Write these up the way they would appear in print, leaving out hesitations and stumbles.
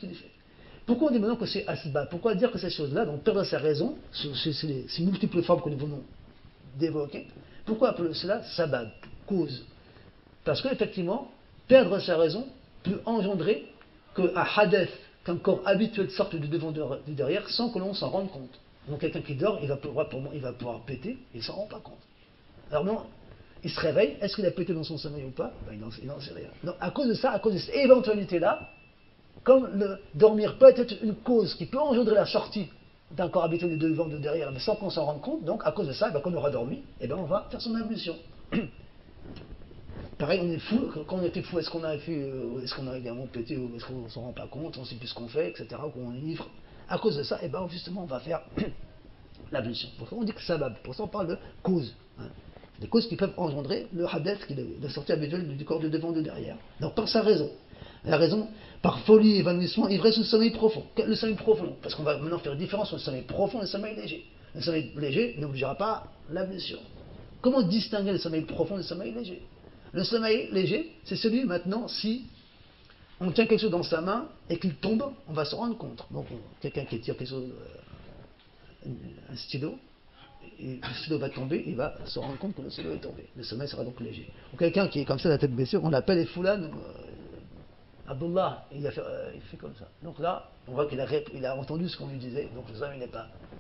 qu'il lui fait. Pourquoi on dit maintenant que c'est asbab? Pourquoi dire que ces choses-là, donc perdre sa raison, ces multiples formes que nous venons d'évoquer, pourquoi appeler cela sabab, cause? Parce qu'effectivement, perdre sa raison peut engendrer qu'un hadith, qu'un corps habituel sorte du devant du derrière sans que l'on s'en rende compte. Donc quelqu'un qui dort, il va pouvoir péter, il ne s'en rend pas compte. Alors non, il se réveille, est-ce qu'il a pété dans son sommeil ou pas? Ben, il n'en sait rien. Donc à cause de ça, à cause de cette éventualité-là, comme le dormir peut être une cause qui peut engendrer la sortie d'un corps habituel du devant de derrière, mais sans qu'on s'en rende compte, donc à cause de ça, ben, quand on aura dormi, eh ben, on va faire son ablution. Pareil, on est fou, quand on était fou, est-ce qu'on a également pété, ou est-ce qu'on ne s'en rend pas compte, on ne sait plus ce qu'on fait, etc., ou qu'on est ivre. À cause de ça, eh ben, justement, on va faire l'ablution. Pour ça, on dit que sabab. Pour ça, on parle de cause. Hein. Des causes qui peuvent engendrer le hadith, qui est la sortie habituelle du corps de devant de derrière. Donc, par sa raison. La raison, par folie, évanouissement, ivresse ou sommeil profond. Le sommeil profond, parce qu'on va maintenant faire différence entre le sommeil profond et le sommeil léger. Le sommeil léger n'obligera pas l'ablution. Comment distinguer le sommeil profond du sommeil léger? Le sommeil léger, c'est celui maintenant, si on tient quelque chose dans sa main et qu'il tombe, on va se rendre compte. Donc, quelqu'un qui tire quelque chose, un stylo, et le stylo va tomber, il va se rendre compte que le stylo est tombé. Le sommeil sera donc léger. Ou quelqu'un qui est comme ça, la tête baissée, on l'appelle les foulanes. Abdullah, il fait comme ça. Donc là, on voit qu'il a entendu ce qu'on lui disait, donc le sommeil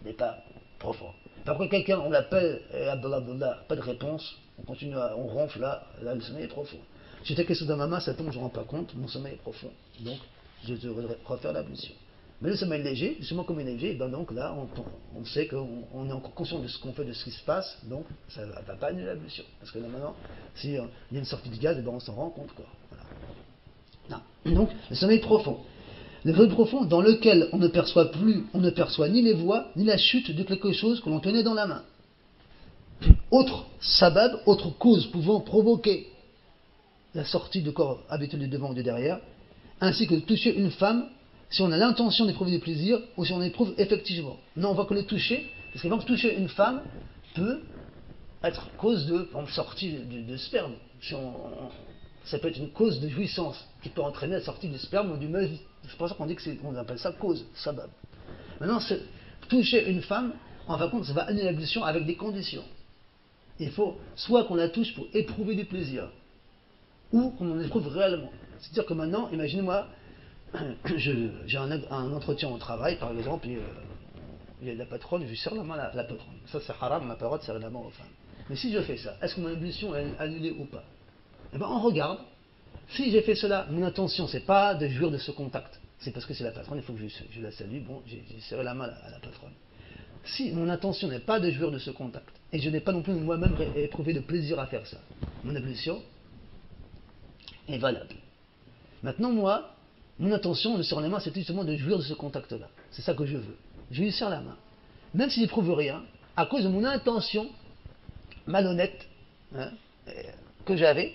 n'est pas profond. Après quelqu'un, on l'appelle Abdullah, pas de réponse, on continue, on ronfle, là le sommeil est profond. J'étais quelque chose dans ma main, ça tombe, je ne me rends pas compte, mon sommeil est profond, donc je devrais refaire l'ablution. Mais le sommeil léger, justement comme il est léger, ben donc là, on sait qu'on est encore conscient de ce qu'on fait, de ce qui se passe, donc ça ne va pas annuler l'ablution. Parce que là maintenant, s'il y a une sortie de gaz, ben on s'en rend compte, quoi. Voilà. Non. Donc, le sommeil profond. Le sommeil profond dans lequel on ne perçoit ni les voix, ni la chute de quelque chose que l'on tenait dans la main. Autre sabab, autre cause pouvant provoquer la sortie du corps habituel du devant ou du derrière, ainsi que de toucher une femme si on a l'intention d'éprouver du plaisir ou si on éprouve effectivement. Non, on voit que le toucher, parce que toucher une femme peut être cause de sortie de sperme. Ça peut être une cause de jouissance qui peut entraîner la sortie du sperme ou du mauvais. C'est pour ça qu'on appelle ça cause, sabab. Maintenant, toucher une femme, en fin de compte, ça va annuler l'ablution avec des conditions. Il faut soit qu'on la touche pour éprouver du plaisir, ou qu'on en éprouve réellement. C'est-à-dire que maintenant, imaginez-moi, j'ai un entretien au travail, par exemple, et il y a la patronne, je lui serre la main à la patronne. Ça, c'est haram, on n'a pas le droit de serrer la main aux femmes. Mais si je fais ça, est-ce que mon ablution est annulée ou pas? Eh bien, on regarde. Si j'ai fait cela, mon intention, c'est pas de jouir de ce contact. C'est parce que c'est la patronne, il faut que je la salue. Bon, j'ai serré la main à la patronne. Si mon intention n'est pas de jouir de ce contact, et je n'ai pas non plus moi-même éprouvé de plaisir à faire ça, mon ablution est valable. Maintenant, moi, mon intention, le serrer la main, c'est justement de jouir de ce contact-là. C'est ça que je veux. Je lui serre la main. Même si je n'éprouve rien, à cause de mon intention malhonnête hein, que j'avais,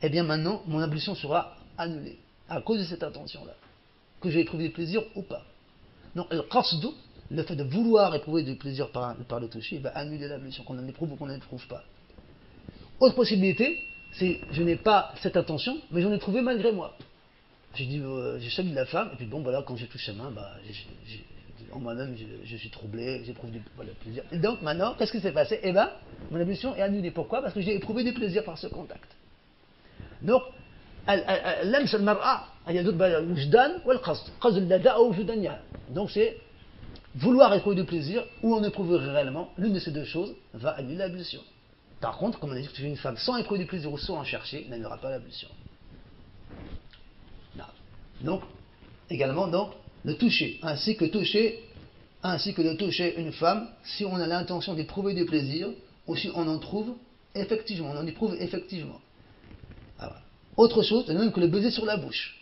eh bien maintenant, mon ablution sera annulée. À cause de cette intention-là. Que j'ai éprouvé du plaisir ou pas. Donc, le qasd, le fait de vouloir éprouver du plaisir par le toucher, il va annuler l'ablution, qu'on en éprouve ou qu'on n'en éprouve pas. Autre possibilité, c'est je n'ai pas cette intention, mais j'en ai trouvé malgré moi. J'ai dit, j'ai salué la femme, et puis bon, voilà, quand j'ai touché sa main, en moi-même, je suis troublé, j'éprouve du plaisir. Et donc maintenant, qu'est-ce qui s'est passé? Eh bien, mon ablution est annulée. Pourquoi? Parce que j'ai éprouvé du plaisir par ce contact. Donc, لمس المرأة يدل بالوجدان والقصد قصد اللذة أو وجدانها. Donc c'est vouloir éprouver du plaisir ou en éprouver réellement, l'une de ces deux choses va annuler l'ablution. Par contre, comme on a dit que tu es une femme sans éprouver du plaisir ou sans en chercher, elle n'aura pas l'ablution. Donc, également donc, le toucher, ainsi que de toucher une femme si on a l'intention d'éprouver du plaisir ou si on en trouve effectivement, on en éprouve effectivement. Alors, autre chose, de même que le baiser sur la bouche.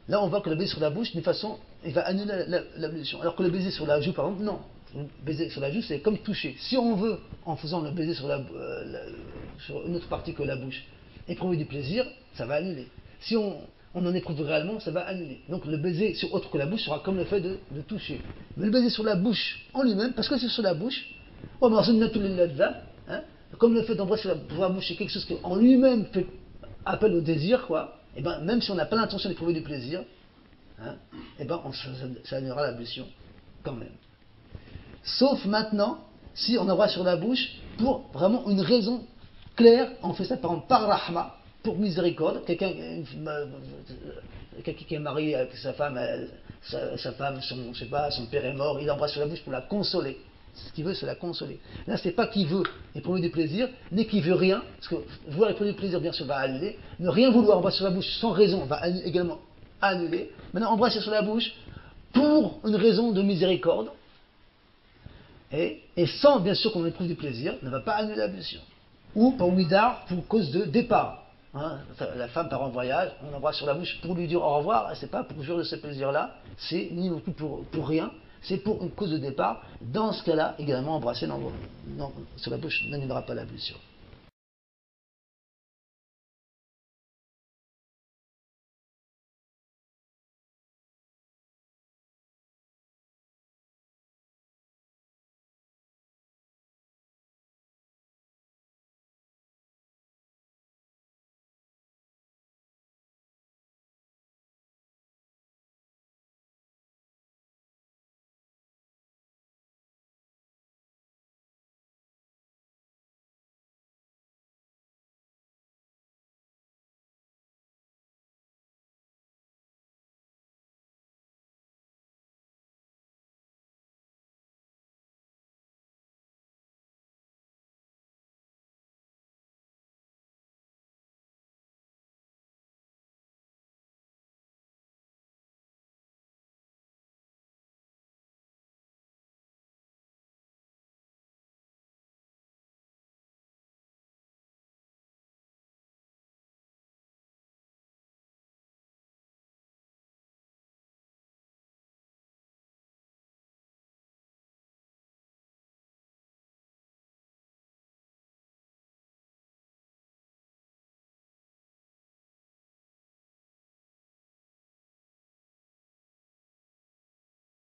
Là, on voit que le baiser sur la bouche, d'une façon, il va annuler l'ablution. Alors que le baiser sur la joue, par exemple, non. Le baiser sur la joue, c'est comme toucher. Si on veut, en faisant le baiser sur une autre partie que la bouche, éprouver du plaisir, ça va annuler. Si on en éprouve réellement, ça va annuler. Donc le baiser sur autre que la bouche sera comme le fait de toucher. Mais le baiser sur la bouche en lui-même, parce que c'est sur la bouche, hein, comme le fait d'embrasser la bouche, c'est quelque chose qui en lui-même fait appel au désir, quoi. Et ben même si on n'a pas l'intention d'éprouver du plaisir, hein, eh ben ça annulera l'ablution quand même. Sauf maintenant, si on embrasse sur la bouche pour vraiment une raison claire, on fait ça par exemple par rahma, pour miséricorde, quelqu'un qui est marié avec sa femme, sa femme, je sais pas, son père est mort, il embrasse sur la bouche pour la consoler. Ce qu'il veut, c'est la consoler. Là, c'est pas qu'il veut éprouver du plaisir, ni qu'il veut rien, parce que vouloir éprouver du plaisir, bien sûr, va annuler. Ne rien vouloir embrasser sur la bouche sans raison va également annuler. Maintenant, embrasser sur la bouche pour une raison de miséricorde, et sans, bien sûr, qu'on éprouve du plaisir, ne va pas annuler l'ablution. Ou pour midar, pour cause de départ. Hein, la femme part en voyage, on embrasse sur la bouche pour lui dire au revoir, c'est pas pour jouir de ce plaisir-là, c'est ni non plus pour rien, c'est pour une cause de départ. Dans ce cas-là, également, embrasser sur la bouche n'annulera pas l'ablution.